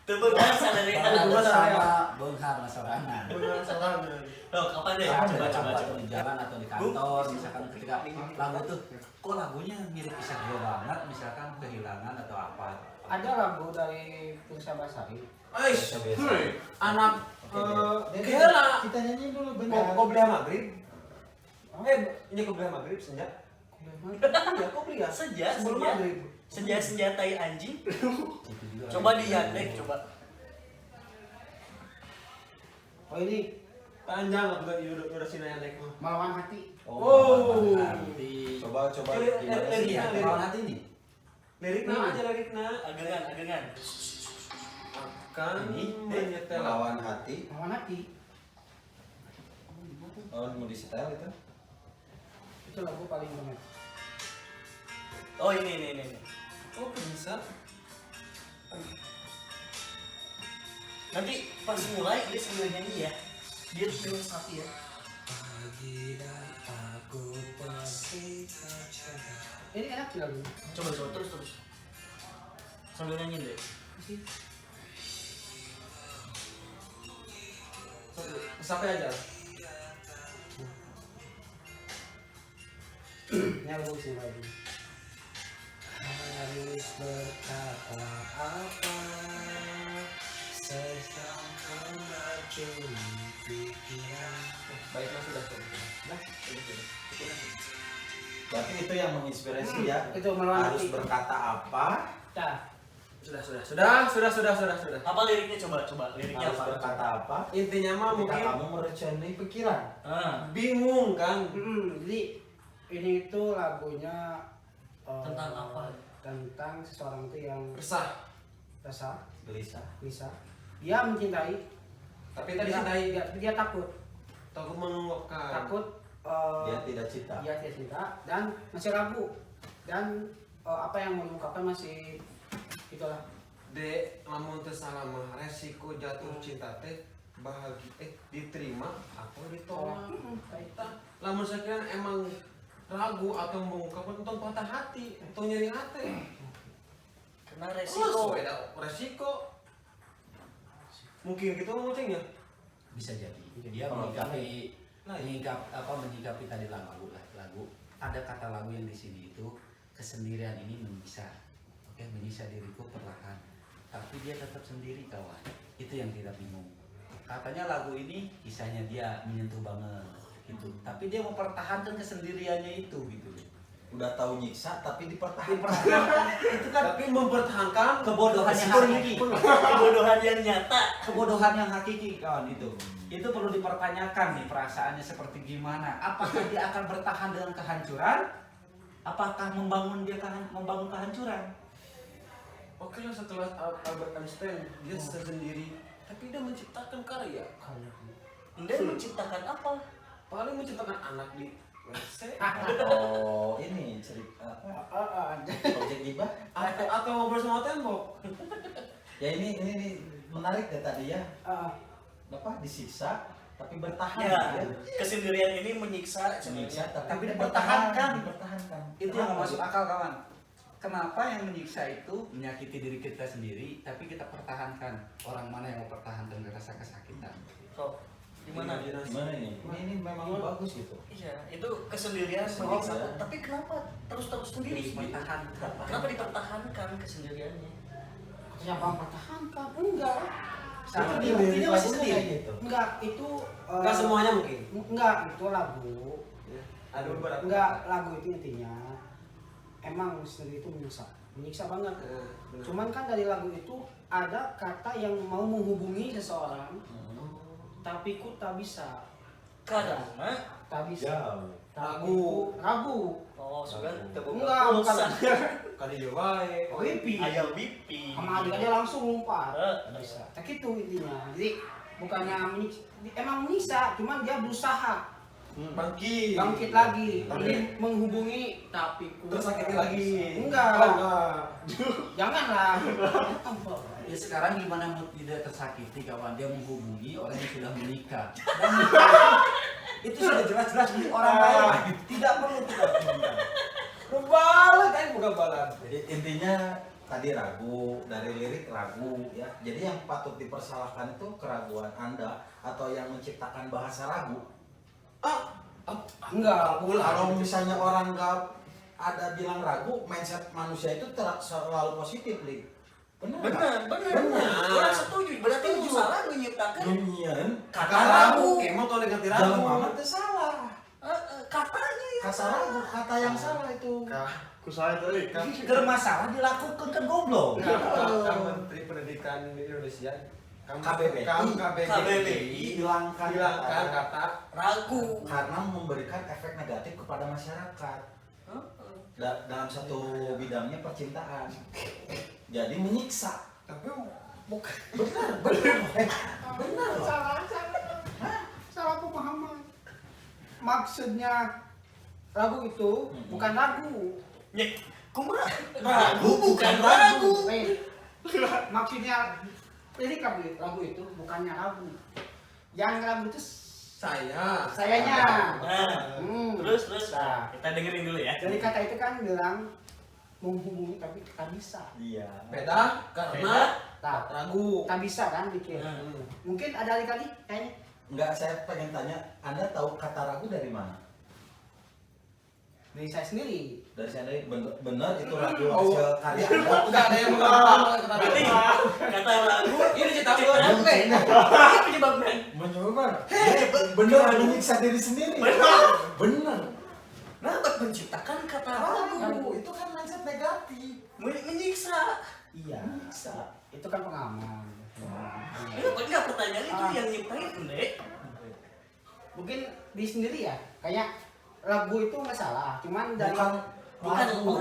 Speaker 4: Tebengan sadari
Speaker 3: Bersama
Speaker 6: Bersama Benghar Nasorangan.
Speaker 3: Bengar Sarangan.
Speaker 4: Loh, kapan deh? Coba.
Speaker 6: Atau di jalan atau di kantor, misalkan ketika lagu tuh, kok lagunya mirip Isya gue banget, misalkan kehilangan atau apa.
Speaker 5: Ada lagu dari Firsa Basari.
Speaker 3: Aish,
Speaker 2: Biasa.
Speaker 3: anak
Speaker 2: Jadi
Speaker 3: gila.
Speaker 2: kita nyanyi dulu bentar.
Speaker 3: Kok beli maghrib? Ini kok beli maghrib senja? Iya, kok beli ya? Sebelum maghrib.
Speaker 4: Senjatai anjing.
Speaker 6: Itu juga.
Speaker 4: Coba di Yandex coba.
Speaker 5: Oh ini
Speaker 3: Panjang enggak udah sini naik mah.
Speaker 5: Melawan Hati.
Speaker 3: Oh.
Speaker 6: Nanti
Speaker 2: Coba gimana sih?
Speaker 6: ya, kalau nanti nih
Speaker 3: Liriknya aja liriknya.
Speaker 4: Agengan.
Speaker 3: Akan menyetel
Speaker 2: Melawan hati.
Speaker 5: Melawan Hati.
Speaker 2: Oh, mau disetel itu?
Speaker 5: Itu lagu paling banget.
Speaker 4: Oh ini.
Speaker 3: Oh, bisa.
Speaker 4: Nanti pas mulai dia sambil nyanyi ya. Dia terus sapi ya.
Speaker 5: Ini enak sih lagu.
Speaker 4: Coba terus. Sambil nyanyi deh.
Speaker 3: Sampai aja.
Speaker 5: Ini lagu sih lagi. Harus berkata apa? Sesama meracuni pikiran.
Speaker 3: Baiklah sudah.
Speaker 2: Berarti itu yang menginspirasi ya.
Speaker 5: Itu Melawan
Speaker 2: Harus
Speaker 5: Hati.
Speaker 2: berkata apa?
Speaker 5: Dah.
Speaker 3: Sudah.
Speaker 4: Apa liriknya coba liriknya
Speaker 2: Harus
Speaker 4: apa?
Speaker 2: berkata apa?
Speaker 3: Intinya mah
Speaker 2: Ketika
Speaker 3: mungkin
Speaker 2: kamu merencanakan pikiran.
Speaker 3: bingung kan.
Speaker 5: Jadi ini itu lagunya
Speaker 4: Tentang apa?
Speaker 5: Tentang seseorang itu yang
Speaker 3: Resah.
Speaker 2: Gelisah.
Speaker 5: bisa. Dia mencintai,
Speaker 3: Tapi tadi cintai
Speaker 5: dia takut,
Speaker 3: takut mengungkapkan.
Speaker 5: takut
Speaker 2: Dia tidak cinta.
Speaker 5: dia tidak cinta dan masih ragu dan apa yang mengungkapkan masih itulah.
Speaker 3: Dek, lamun teu salah mah resiko jatuh cinta teh bahagia diterima atau ditolak. Lamun sakian emang ragu atau mengungkapkan tong patah hati, tong nyeri hati.
Speaker 4: Karena
Speaker 3: Resiko,
Speaker 4: resiko.
Speaker 3: resiko. Mungkin gitu ngomongnya.
Speaker 6: bisa jadi dia menyikapi tadi lagu. Ada kata lagu yang di sini itu kesendirian ini menyiksa. Oke, menyiksa diriku perlahan. Tapi dia tetap sendiri kawan. Itu yang kita bingung. Katanya lagu ini kisahnya dia menyentuh banget gitu. Tapi dia mempertahankan kesendiriannya itu gitu.
Speaker 2: Udah tahu nyiksa tapi dipertahankan.
Speaker 6: Itu kan
Speaker 3: Tapi mempertahankan
Speaker 6: kebodohan yang hakiki.
Speaker 4: Kebodohan yang nyata.
Speaker 6: Kebodohan yang hakiki kawan itu. Itu perlu dipertanyakan nih perasaannya seperti gimana. Apakah dia akan bertahan dengan kehancuran? Apakah membangun kehancuran?
Speaker 3: Oke lah setelah Albert Einstein dia sendiri, tapi dia menciptakan karya.
Speaker 4: Dia menciptakan apa?
Speaker 3: Paling menciptakan anak di WC
Speaker 2: Oh, ini cerita apa? Project gibah.
Speaker 3: atau ngobrol sama tembok.
Speaker 2: Ya ini menarik ya tadi ya. Apa disiksa tapi bertahan
Speaker 4: Ya,
Speaker 2: ya.
Speaker 4: kesendirian ini menyiksa.
Speaker 2: Menyiksa
Speaker 6: Tapi
Speaker 2: tapi
Speaker 6: dipertahankan.
Speaker 2: dipertahankan.
Speaker 6: Itu yang nggak masuk akal kawan. Kenapa yang menyiksa itu menyakiti diri kita sendiri, tapi kita pertahankan? Orang mana yang mempertahankan rasa kesakitan?
Speaker 4: So, gimana?
Speaker 2: Gimana ini? Ini memang bagus gitu.
Speaker 4: Iya, itu kesendirian menyiksa. Tapi kenapa terus sendiri?
Speaker 6: Dipertahankan.
Speaker 4: Kenapa dipertahankan kesendiriannya?
Speaker 5: Siapa mempertahankan? Enggak.
Speaker 6: Sama
Speaker 2: Itu
Speaker 6: dia
Speaker 2: di
Speaker 6: masih
Speaker 2: lagunya
Speaker 6: sendiri.
Speaker 2: kayak gitu.
Speaker 5: Enggak, itu
Speaker 3: Enggak semuanya mungkin.
Speaker 5: Enggak, itu lagu.
Speaker 3: Ada beberapa.
Speaker 5: Enggak, lagu itu intinya emang sendiri itu menyiksa banget.
Speaker 3: Benar.
Speaker 5: Cuman kan dari lagu itu ada kata yang mau menghubungi seseorang, tapi ku tak bisa.
Speaker 4: Karena
Speaker 5: Tak bisa.
Speaker 2: Jauh.
Speaker 5: Ragu.
Speaker 4: oh sudah
Speaker 5: Enggak, bukan.
Speaker 3: Kali dia baik.
Speaker 5: Oh, Wipi.
Speaker 4: ayam bipi.
Speaker 5: Sama adik aja langsung lompat.
Speaker 4: Eh.
Speaker 5: Bisa. Tak itu intinya. Jadi bukannya emang menyiksa, cuman dia berusaha bangkit lagi, ini menghubungi tapi ku
Speaker 3: Tersakiti lagi.
Speaker 5: Enggak.
Speaker 3: Oh, enggak.
Speaker 5: Janganlah.
Speaker 6: Ya sekarang gimana mau tidak tersakiti kawan, dia menghubungi orang yang sudah menikah. Dan itu sudah jelas-jelas milik orang lain. Tidak perlu kita hubungkan.
Speaker 3: Balik kan bukan balan.
Speaker 2: Jadi intinya tadi ragu, dari lirik ragu ya. Jadi yang patut dipersalahkan itu keraguan Anda atau yang menciptakan bahasa ragu.
Speaker 5: Enggak.
Speaker 2: Kalau misalnya orang nggak ada bilang ragu, mindset manusia itu selalu positif, Lik. Benar.
Speaker 4: Orang setuju. Berarti lu salah menyiptakan
Speaker 2: Demian
Speaker 4: kata ragu.
Speaker 3: Emang tuh ganti
Speaker 2: dalam
Speaker 3: ragu.
Speaker 2: amat itu salah.
Speaker 4: Katanya ya.
Speaker 2: Kata ragu, kata yang salah itu.
Speaker 3: Kusaha tadi kan.
Speaker 6: Bermasalah dilakukan kan goblok.
Speaker 3: Kan Menteri Pendidikan Indonesia
Speaker 4: KBBI
Speaker 2: hilangkan
Speaker 3: kata
Speaker 4: ragu.
Speaker 2: karena memberikan efek negatif kepada masyarakat dalam satu bidangnya percintaan. Jadi menyiksa.
Speaker 3: tapi bukan
Speaker 2: Benar.
Speaker 5: Salah pemahaman. Maksudnya ragu itu bukan ragu.
Speaker 4: Ya, kumaha? Ragu bukan ragu.
Speaker 5: Maksudnya ini lagu itu bukannya ragu. Yang ragu itu sayanya.
Speaker 4: Nah, terus
Speaker 5: Nah.
Speaker 4: kita dengerin dulu ya.
Speaker 5: Jadi kata itu kan bilang menghubungi tapi tak bisa.
Speaker 2: Iya.
Speaker 3: beda karena ragu.
Speaker 5: Tak bisa kan bikin. Mungkin ada kali kayaknya.
Speaker 2: Enggak, saya pengen tanya, Anda tahu kata ragu dari mana?
Speaker 5: Dari saya sendiri.
Speaker 2: Dari saya benar itu ragu
Speaker 3: Oh.
Speaker 2: hasil karya Anda.
Speaker 3: Enggak ada yang mengatakan
Speaker 4: Berarti kata ragu
Speaker 3: ini cerita
Speaker 4: ciptaan.
Speaker 3: orang
Speaker 4: Ini penyebabnya.
Speaker 2: Mencoba. Benar menyiksa diri sendiri. Benar.
Speaker 4: Nah, menciptakan kata ragu.
Speaker 2: Ragu itu kan mindset negatif.
Speaker 4: Menyiksa.
Speaker 2: Iya, menyiksa.
Speaker 5: Itu kan pengalaman.
Speaker 4: Itu enggak pertanyaan itu yang nyiptain, Dek.
Speaker 5: Mungkin di sendiri ya. Kayak lagu itu nggak salah, cuman dari
Speaker 2: Bukan
Speaker 5: ragu.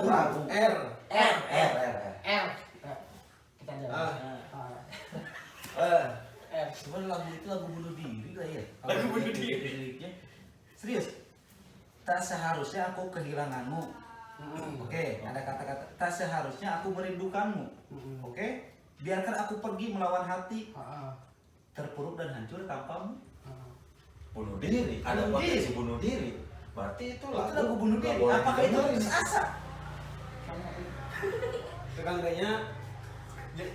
Speaker 2: ragu.
Speaker 3: R.
Speaker 2: R.
Speaker 5: R. Kita jalan. R.
Speaker 6: Cuman lagu itu lagu bunuh diri lah ya.
Speaker 4: Lagu bunuh diri.
Speaker 6: Liriknya. Serius. Tak seharusnya aku kehilanganmu. Oke, ada kata-kata tak seharusnya aku merindukanmu. Oke, biarkan aku pergi melawan hati terpuruk dan hancur tanpamu.
Speaker 2: Bunuh diri. Ada
Speaker 6: Bunuh diri.
Speaker 2: potensi bunuh diri. Berarti itu
Speaker 6: Itu lagu bunuh
Speaker 2: nggak
Speaker 6: diri.
Speaker 2: boleh
Speaker 6: Apakah itu
Speaker 2: didengerin.
Speaker 6: putus asa?
Speaker 3: Tekannya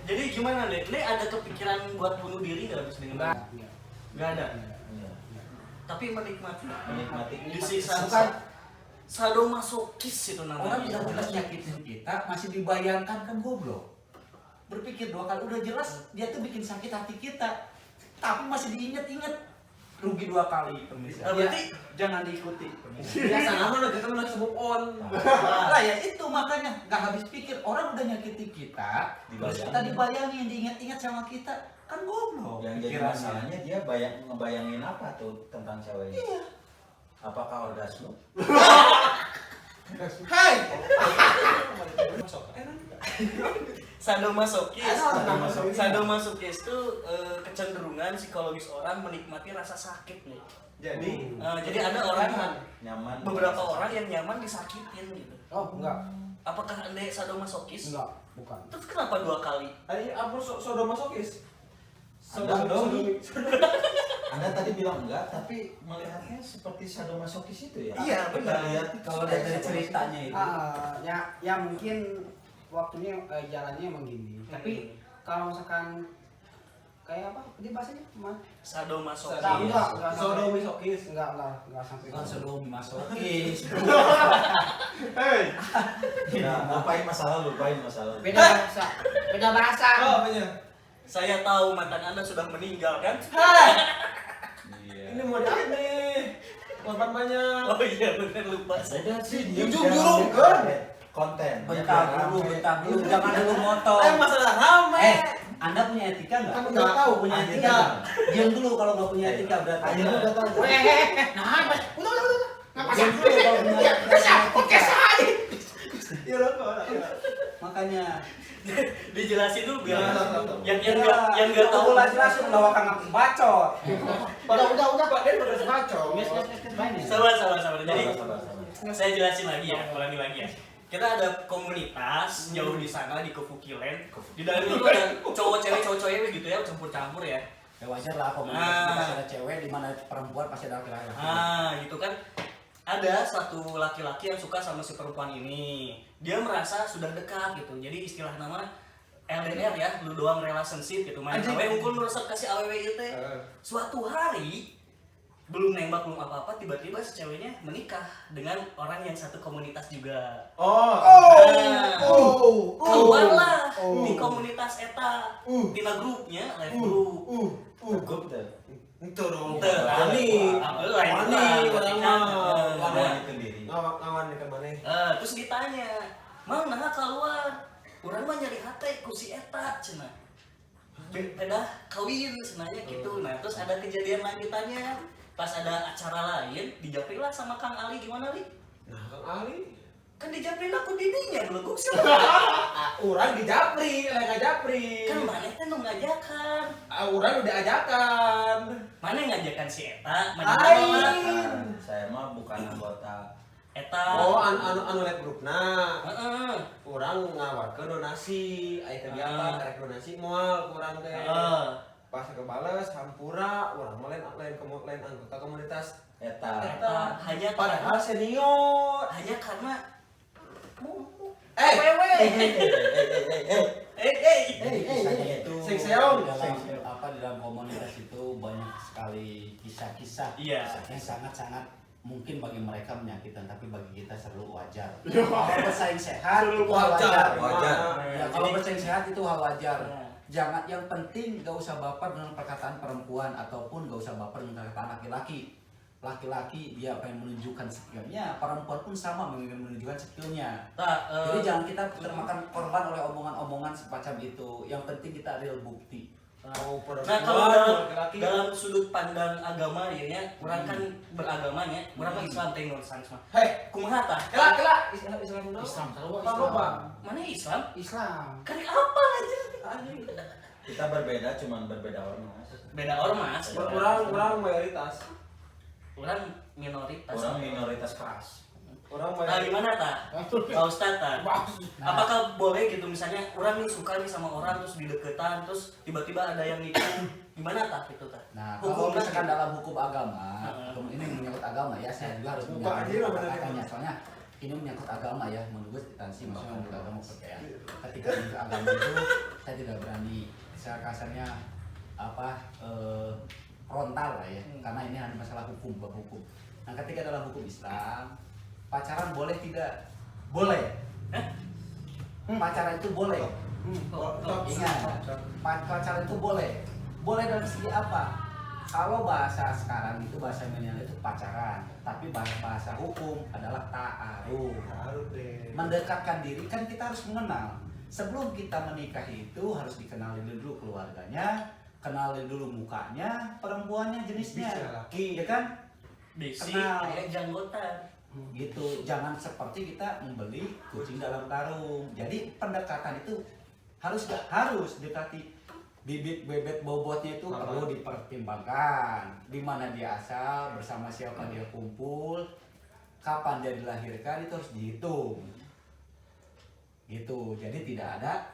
Speaker 4: Jadi gimana, Dek? Dek ada kepikiran buat bunuh diri enggak habis dengar? Enggak ada.
Speaker 2: Iya.
Speaker 4: Tapi menikmati.
Speaker 2: Menikmati.
Speaker 4: Disiksa.
Speaker 5: Bukan.
Speaker 4: Sadomasokis itu
Speaker 6: Orang
Speaker 4: namanya.
Speaker 6: yang jelas nyakitin kita masih dibayangkan kan goblok. Berpikir dua kali udah jelas dia tuh bikin sakit hati kita, tapi masih diinget-inget. Rugi dua kali pemirsa.
Speaker 4: Berarti
Speaker 6: Jangan diikuti pemirsa.
Speaker 3: biasa nama udah kita lagi move on.
Speaker 6: Lah ya itu makanya nggak habis pikir, orang udah nyakiti kita, terus kita dibayangin, diingat-ingat sama kita, kan goblok.
Speaker 2: Yang jadi
Speaker 6: pikirannya.
Speaker 2: masalahnya dia ngebayangin apa tuh tentang ceweknya? Iya. Apakah orgasme?
Speaker 3: Hai.
Speaker 4: sadomasokis.
Speaker 2: Sadomasokis.
Speaker 4: Sadomasokis itu kecenderungan psikologis orang menikmati rasa sakit nih. Jadi ada orang
Speaker 2: Nyaman.
Speaker 4: beberapa orang yang nyaman disakitin gitu.
Speaker 5: Oh, enggak.
Speaker 4: Apakah Anda sadomasokis?
Speaker 5: Enggak, bukan.
Speaker 4: Terus kenapa 2 kali?
Speaker 3: Tadi apa sodomasokis?
Speaker 2: Sodomi. Anda tadi bilang enggak, tapi melihatnya seperti sadomasokis itu ya?
Speaker 4: Iya, benar.
Speaker 2: Kita lihat
Speaker 6: Kalau dari ceritanya itu,
Speaker 5: Ya mungkin waktunya jalannya emang gini. Tapi kalau misalkan kayak apa? Dia bahasanya mana?
Speaker 4: Sadomasokis.
Speaker 5: Enggak
Speaker 3: Sodomisokis.
Speaker 5: enggak sampai.
Speaker 6: kan sodomi masokis.
Speaker 3: Hei.
Speaker 2: Nah, lupain masa lalu.
Speaker 5: Beda bahasa. Beda bahasa.
Speaker 3: Oh, bener.
Speaker 4: Saya tahu mantan Anda sudah meninggal kan?
Speaker 2: Iya.
Speaker 3: Ini mau diapa nih? Korban banyak.
Speaker 4: Oh iya benar lupa saya.
Speaker 2: Udah sih,
Speaker 3: Jujur, kan?
Speaker 2: konten.
Speaker 6: Bentar dulu, jangan dulu motor.
Speaker 3: Masalah rame.
Speaker 6: Anda punya etika nggak?
Speaker 5: Kamu nggak tahu
Speaker 6: punya
Speaker 2: Anjir.
Speaker 6: etika. Diam dulu kalau nggak punya etika berarti.
Speaker 2: Anjir,
Speaker 6: Anda-
Speaker 2: udah tahu.
Speaker 5: Nah, udah.
Speaker 6: Diam dulu kalau punya
Speaker 5: Oke, saya.
Speaker 3: Ya lo kok.
Speaker 6: Makanya
Speaker 4: Dijelasin dulu biar
Speaker 3: Ya,
Speaker 4: yang enggak tahu
Speaker 6: lah jelasin bahwa kang bacot.
Speaker 5: Udah.
Speaker 3: Pak Den udah baca.
Speaker 4: Sabar. Jadi
Speaker 2: Sabar.
Speaker 4: saya jelasin lagi ya, ulangi lagi ya. Kita ada komunitas jauh di sana di Kefukilen. Di dalam itu ada cowok cewek gitu ya, campur-campur ya.
Speaker 6: Ya wajar lah komunitas pasti ada cewek, di mana perempuan pasti ada laki-laki.
Speaker 4: Gitu kan. Ada satu laki-laki yang suka sama si perempuan ini. Dia merasa sudah dekat gitu. Jadi istilah nama LDR ya, lu doang relationship gitu. Main awe unggul meresep kasih aww itu. Suatu hari belum nembak belum apa-apa, tiba-tiba si ceweknya menikah dengan orang yang satu komunitas juga. Keluarlah di komunitas eta, tina grupnya, live group.
Speaker 2: Cukup deh.
Speaker 3: Itu dong.
Speaker 4: Wani,
Speaker 3: orang mah.
Speaker 2: Ngawani sendiri.
Speaker 3: Ngawan ke mana?
Speaker 4: Terus ditanya, "Mang nah keluar?" Urang mah nyari hate ku si eta cenah. Pedah kawin senanya gitu. Nah, terus ada kejadian lanjutannya. Pas ada acara lain, dijapri lah sama Kang Ali. Gimana, Li?
Speaker 3: Nah, Kang Ali
Speaker 4: Kan dijapri aku didinya belum sih.
Speaker 3: orang di Japri, lain ke Japri.
Speaker 4: Kan mana teh nu ngajakan.
Speaker 3: Orang udah ajakan.
Speaker 4: Mana yang ngajakan si eta? Mana
Speaker 3: Lain.
Speaker 4: nolak?
Speaker 2: Saya mah bukan anggota.
Speaker 4: Eta.
Speaker 3: Oh, anu live grupna.
Speaker 4: Heeh.
Speaker 3: Orang ngawarkeun donasi, aya kegiatan karek donasi moal kurang teh. Pas kebales hampura, urang mah lain anggota komunitas
Speaker 2: Eta.
Speaker 4: Eta hanya
Speaker 3: padahal senior.
Speaker 4: hanya karena
Speaker 3: Wewe.
Speaker 6: Kisahnya itu
Speaker 3: Sing seong.
Speaker 6: di dalam komunitas itu banyak sekali kisah-kisah
Speaker 4: Iya.
Speaker 6: yang sangat-sangat mungkin bagi mereka menyakitkan, tapi bagi kita seru wajar. Kalau bersaing sehat itu hal wajar.
Speaker 2: Wajar.
Speaker 6: Ya, kalau bersaing sehat itu hal wajar.
Speaker 4: Nah.
Speaker 6: Jangan, yang penting gak usah baper dengan perkataan perempuan ataupun gak usah baper dengan perkataan laki-laki. Laki-laki dia pengen menunjukkan skillnya, perempuan pun sama ingin menunjukkan skillnya. Jadi jangan kita termakan korban oleh omongan-omongan semacam itu. Yang penting kita real bukti.
Speaker 4: Nah, kalau dalam sudut pandang agama ya, orang kan beragamanya, orang kan Islam teh nulisan semua.
Speaker 3: Hei,
Speaker 4: Kumaha tah?
Speaker 3: kela Islam
Speaker 5: Islam tahu
Speaker 3: Apa?
Speaker 4: Mana Islam?
Speaker 5: Islam.
Speaker 4: Kan apa aja?
Speaker 2: Kita berbeda, cuman berbeda ormas.
Speaker 4: Beda ormas.
Speaker 3: Orang mayoritas.
Speaker 4: Orang minoritas.
Speaker 2: Orang minoritas keras.
Speaker 3: Orang
Speaker 4: Nah,
Speaker 3: mayoritas.
Speaker 4: gimana tah? Pak Ustadz tah? Apakah boleh gitu misalnya orang nih suka nih sama orang terus dideketan terus tiba-tiba ada yang nikah, gimana tah itu tah?
Speaker 6: Nah, kalau
Speaker 4: Hukumnya
Speaker 6: misalkan
Speaker 4: gitu.
Speaker 6: dalam hukum agama, ini menyangkut agama ya, saya juga harus
Speaker 3: Buka aja lah, bener.
Speaker 6: menyangkutnya. Soalnya ini menyangkut agama ya, menurut instansi maksudnya menyangkut agama percaya. Ketika menyangkut agama itu, saya tidak berani, saya kasarnya frontal lah ya, karena ini hanya masalah hukum, bab hukum. Nah, ketika dalam hukum Islam, pacaran boleh tidak? Boleh. Pacaran itu boleh. Ingat, pacaran itu boleh. Boleh dari segi apa? Kalau bahasa sekarang itu bahasa milenial itu pacaran, tapi bahasa hukum adalah ta'aruf. Mendekatkan diri kan kita harus mengenal. Sebelum kita menikah itu harus dikenali dulu keluarganya, kenali dulu mukanya, perempuannya, jenisnya,
Speaker 3: Bisa laki.
Speaker 6: ya kan?
Speaker 4: Besi,
Speaker 6: Kenal.
Speaker 4: kayak janggotan.
Speaker 6: Gitu, jangan seperti kita membeli kucing dalam karung. Jadi pendekatan itu harus dekati. Bibit bebet bobotnya itu perlu dipertimbangkan. Di mana dia asal, bersama siapa dia kumpul, kapan dia dilahirkan itu harus dihitung. Gitu. Jadi tidak ada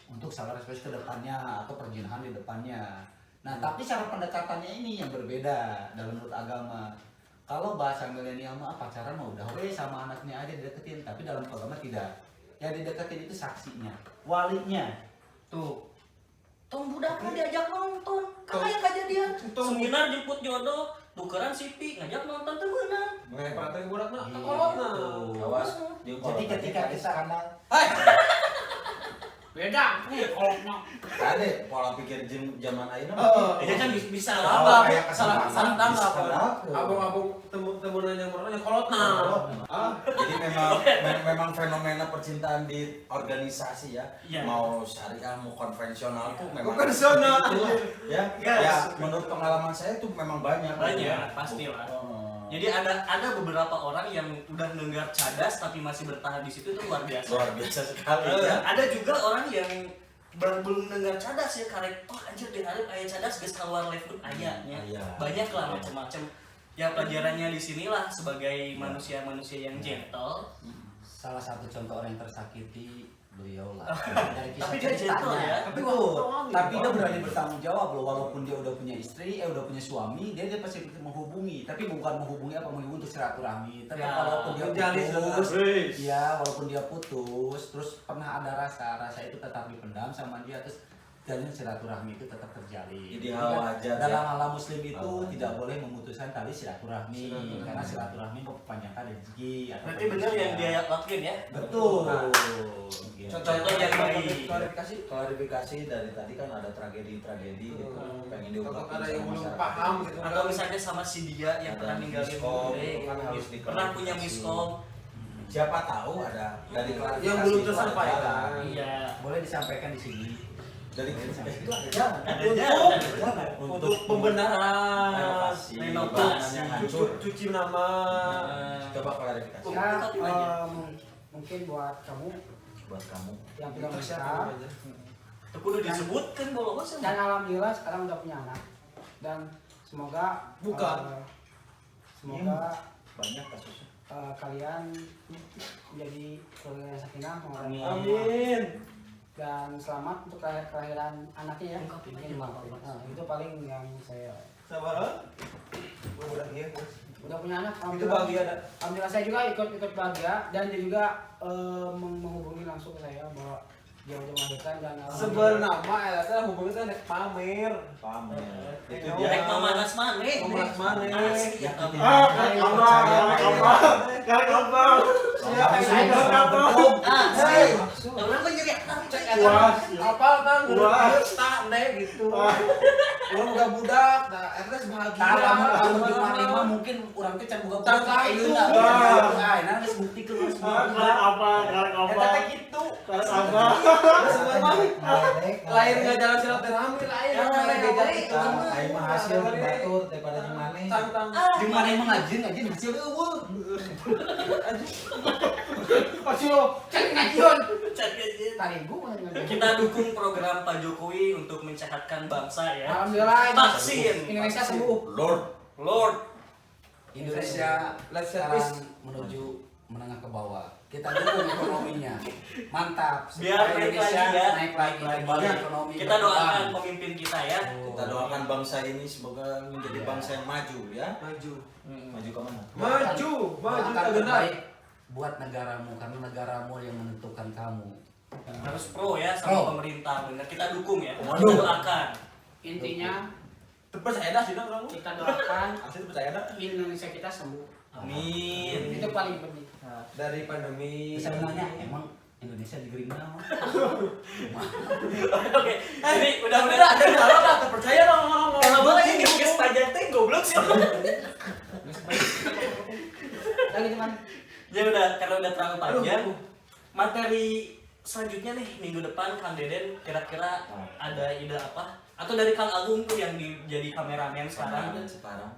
Speaker 6: untuk salah respect ke depannya atau perjinahan di depannya. Nah, tapi cara pendekatannya ini yang berbeda dalam menurut agama. Kalau bahasa milenial mah pacaran mah udah sama anaknya aja dideketin, tapi dalam agama tidak. Yang dideketin itu saksinya, walinya.
Speaker 4: Tuh. Tong budak mah diajak nonton. Kayak kejadian. Seminar jemput jodoh, tukeran sipi, ngajak nonton teh beunang.
Speaker 3: Mengenai perhatian budak na,
Speaker 6: Gitu.
Speaker 3: kolotna.
Speaker 2: Awas.
Speaker 6: Jadi ketika kita
Speaker 5: Beda nih kolotna.
Speaker 2: Ada pola pikir zaman ayeuna.
Speaker 4: Ya kan bisa
Speaker 2: Oh,
Speaker 4: lah.
Speaker 2: kayak
Speaker 3: salah
Speaker 2: kesempatan
Speaker 3: tanggap.
Speaker 2: bisa.
Speaker 3: Abang-abang temen-temen yang mereka kolotna.
Speaker 2: Jadi memang fenomena percintaan di organisasi ya,
Speaker 4: Iya.
Speaker 2: mau syariah mau konvensional tuh memang
Speaker 3: Konvensional.
Speaker 2: itulah, ya.
Speaker 4: Yes.
Speaker 2: Ya menurut pengalaman saya tuh memang banyak.
Speaker 4: Banyak, pastilah. Jadi ada beberapa orang yang udah nenggar cadas tapi masih bertahan di situ itu luar biasa.
Speaker 2: Luar biasa sekali ya.
Speaker 4: Ada juga orang yang belum nenggar cadas ya karek oh anjir di hari aya cadas geus keluar live group ayanya.
Speaker 2: Iya.
Speaker 4: Banyak lah macam-macam. Ya pelajarannya di sinilah sebagai manusia-manusia yang gentle.
Speaker 6: Salah satu contoh orang yang tersakiti beliau lah. Dari
Speaker 4: Tapi dia gentle ya.
Speaker 6: Tapi dia berani bertanggung jawab loh, walaupun dia udah punya istri, udah punya suami, dia pasti menghubungi. Tapi bukan menghubungi menghubungi untuk silaturahmi. Tapi
Speaker 4: Ya,
Speaker 6: walaupun dia
Speaker 3: menjalin
Speaker 6: putus,
Speaker 3: silaturahmi.
Speaker 6: ya walaupun dia putus, terus pernah ada rasa itu tetap dipendam sama dia, terus jalin silaturahmi itu tetap terjalin.
Speaker 2: Ideal wajar,
Speaker 6: Dalam
Speaker 2: ya.
Speaker 6: alam muslim itu
Speaker 2: Oh,
Speaker 6: tidak boleh memutuskan tali silaturahmi, karena silaturahmi memperpanjangkan rezeki.
Speaker 4: Berarti benar yang dia lakuin ya.
Speaker 6: Betul. Gitu.
Speaker 4: Contoh yang baik.
Speaker 2: Klarifikasi dari tadi kan ada tragedi gitu, pengen diungkapin
Speaker 3: Ada yang
Speaker 2: sama
Speaker 3: belum
Speaker 2: masyarakat.
Speaker 3: paham gitu.
Speaker 4: Atau misalnya sama si dia yang
Speaker 2: Ada
Speaker 4: pernah ninggalin
Speaker 2: miskom,
Speaker 4: Bunda,
Speaker 2: kan harus
Speaker 4: pernah
Speaker 2: diklarifikasi.
Speaker 4: punya miskom.
Speaker 2: Siapa tahu ada dari klarifikasi
Speaker 3: Yang belum
Speaker 2: itu ada
Speaker 3: tersampaikan.
Speaker 2: jalan.
Speaker 4: Iya.
Speaker 6: Boleh disampaikan di sini.
Speaker 2: Dari klarifikasi itu ada jalan.
Speaker 4: Ada
Speaker 3: Untuk-
Speaker 4: jalan.
Speaker 3: Untuk pembenaran,
Speaker 2: renovasi,
Speaker 4: renovasi,
Speaker 2: yang hancur.
Speaker 3: cuci nama.
Speaker 2: Coba klarifikasi
Speaker 5: Ya, mungkin buat kamu
Speaker 2: buat kamu.
Speaker 5: yang belum
Speaker 3: Itu siapa
Speaker 5: menikah
Speaker 3: namanya?
Speaker 4: Itu kudu disebutkan kalau
Speaker 5: dan alhamdulillah sekarang udah punya anak dan semoga
Speaker 3: Bukan.
Speaker 5: semoga
Speaker 2: Banyak kasusnya.
Speaker 5: kalian menjadi keluarga yang sakinah mawaddah
Speaker 4: Amin.
Speaker 5: warahmah.
Speaker 3: Amin.
Speaker 5: Dan selamat untuk kelahiran anaknya ya.
Speaker 4: Ungkapin aja,
Speaker 5: Mungkin,
Speaker 4: Pak.
Speaker 5: nah, itu paling yang saya
Speaker 3: Sabar. Gua udah iya, Bos.
Speaker 5: udah punya anak.
Speaker 3: Itu bahagia ada.
Speaker 5: Alhamdulillah saya juga ikut bahagia dan dia juga menghubungi langsung ke saya bahwa dia udah melahirkan dan
Speaker 3: Sebenarnya ya teh hubungnya teh nek pamer.
Speaker 2: Pamer. Itu
Speaker 3: Rek
Speaker 2: dia.
Speaker 4: Rek mamanas maneh.
Speaker 3: Mamanas maneh.
Speaker 4: Asli, ya.
Speaker 2: Yakin.
Speaker 4: Orang mah jadi
Speaker 3: Apa kan tak deh gitu. Orang budak budak, nah eta bahagia.
Speaker 6: Kalau di mana mungkin orang teh can boga
Speaker 3: Tak tahu itu.
Speaker 6: Ah, nah geus buktikeun
Speaker 3: Eta teh gitu. Lain nggak jalan silaturahmi lain.
Speaker 2: Aing mah hasil batur daripada di mana.
Speaker 3: Tantang.
Speaker 6: Di mana emang ngajin hasil eueuh.
Speaker 5: pasti lo cek ngajian tadi gua
Speaker 4: Kita dukung program Pak Jokowi untuk mensehatkan bangsa ya.
Speaker 5: alhamdulillah
Speaker 4: Vaksin.
Speaker 5: Indonesia sembuh.
Speaker 2: Lord.
Speaker 6: Indonesia
Speaker 3: Let's
Speaker 6: sekarang
Speaker 3: service.
Speaker 6: menuju menengah ke bawah. Kita dukung ekonominya. Mantap.
Speaker 4: Biar
Speaker 6: Supaya
Speaker 4: naik
Speaker 6: Indonesia
Speaker 4: lagi ya.
Speaker 6: naik lagi kembali
Speaker 4: Ya,
Speaker 6: ekonomi.
Speaker 4: kita doakan pemimpin kita ya.
Speaker 2: Kita doakan bangsa ini semoga menjadi bangsa yang maju ya.
Speaker 3: Maju.
Speaker 2: Maju ke mana?
Speaker 3: Maju
Speaker 6: Doakan
Speaker 3: tak genap.
Speaker 6: terbaik buat negaramu karena negaramu yang menentukan kamu.
Speaker 4: Harus pro ya
Speaker 6: Pro.
Speaker 4: sama pemerintah. Benar kita dukung ya. Kita
Speaker 2: Waduh.
Speaker 4: doakan.
Speaker 5: Intinya
Speaker 3: Terpercaya dah sih orang.
Speaker 5: kita doakan
Speaker 3: Asli terpercaya dah.
Speaker 5: Indonesia kita sembuh.
Speaker 4: Amin.
Speaker 5: Itu paling penting.
Speaker 3: Dari pandemi.
Speaker 6: Bisa nanya, emang Indonesia di Green Now?
Speaker 4: Oke. Jadi udah
Speaker 3: Ada terpercaya dong.
Speaker 4: Kalau boleh ini geus pajak teh goblok sih.
Speaker 5: Dan gitu kan.
Speaker 4: Ya udah karena udah terlalu panjang. Materi selanjutnya nih minggu depan Kang Deden kira-kira ada ide apa? Atau dari Kang Agung tuh yang jadi kameramen sekarang.
Speaker 2: Sekarang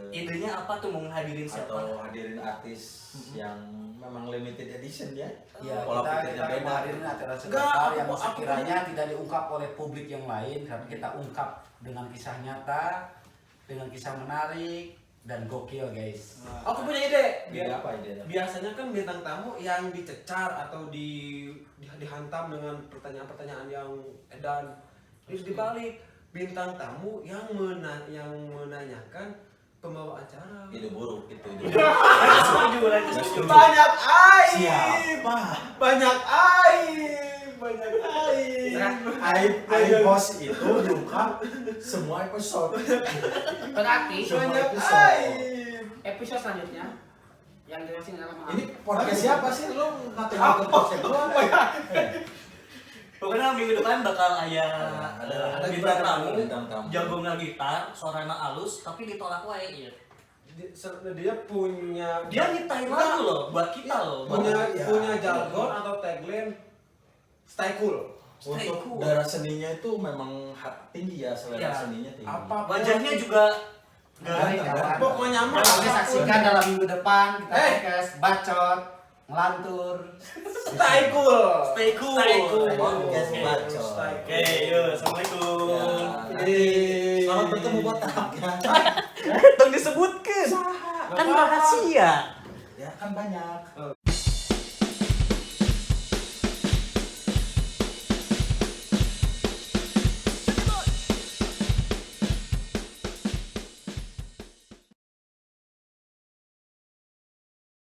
Speaker 4: Idenya apa tuh mau menghadirin siapa?
Speaker 2: atau hadirin artis yang memang limited edition ya.
Speaker 6: Ya,
Speaker 2: Pola
Speaker 6: kita
Speaker 2: pikirnya beda.
Speaker 6: menghadirin acara
Speaker 3: Enggak,
Speaker 6: sebentar yang
Speaker 3: aku-
Speaker 6: sekiranya tidak diungkap oleh publik yang lain, tapi kita ungkap dengan kisah nyata, dengan kisah menarik dan gokil guys.
Speaker 3: Aku punya ide.
Speaker 2: Ide apa ide?
Speaker 3: Biasanya kan bintang tamu yang dicecar atau dihantam dengan pertanyaan-pertanyaan yang edan. Terus dibalik bintang tamu yang menanyakan pembawa acara.
Speaker 2: Ide buruk itu.
Speaker 4: Setuju, berarti setuju.
Speaker 3: Banyak aib.
Speaker 2: Siapa?
Speaker 3: Banyak aib. Banyak aib.
Speaker 2: Aib bos itu diungkap semua episode.
Speaker 5: Berarti
Speaker 2: Semua
Speaker 3: Banyak
Speaker 2: episode.
Speaker 3: aib.
Speaker 5: episode selanjutnya yang jelasin adalah
Speaker 2: Ini podcast siapa sih lu ngatur-ngatur podcast gua?
Speaker 4: Pokoknya minggu depan bakal
Speaker 2: ada
Speaker 4: bintang tamu,
Speaker 2: bintang tamu.
Speaker 4: jagongna gitar, suarana halus, tapi ditolak wae ieu.
Speaker 3: Dia punya
Speaker 4: Dia nyiptain lagu loh buat kita loh.
Speaker 3: punya jargon atau tagline stay cool.
Speaker 4: Stay
Speaker 2: Untuk
Speaker 4: cool.
Speaker 2: darah seninya itu memang tinggi ya, selera
Speaker 4: Ya.
Speaker 2: seninya tinggi.
Speaker 3: Apapun
Speaker 4: Wajahnya juga
Speaker 5: Baik, kawan.
Speaker 3: pokoknya mah
Speaker 5: Kalian saksikan dalam minggu depan kita podcast bacot, ngelantur.
Speaker 3: stay cool.
Speaker 4: stay cool.
Speaker 2: Podcast
Speaker 4: Oke.
Speaker 2: bacot.
Speaker 4: Oke, yuk, assalamualaikum.
Speaker 2: Ya, nanti selamat bertemu botak ya.
Speaker 4: Tong disebutkan. Kan rahasia.
Speaker 2: Ya kan banyak.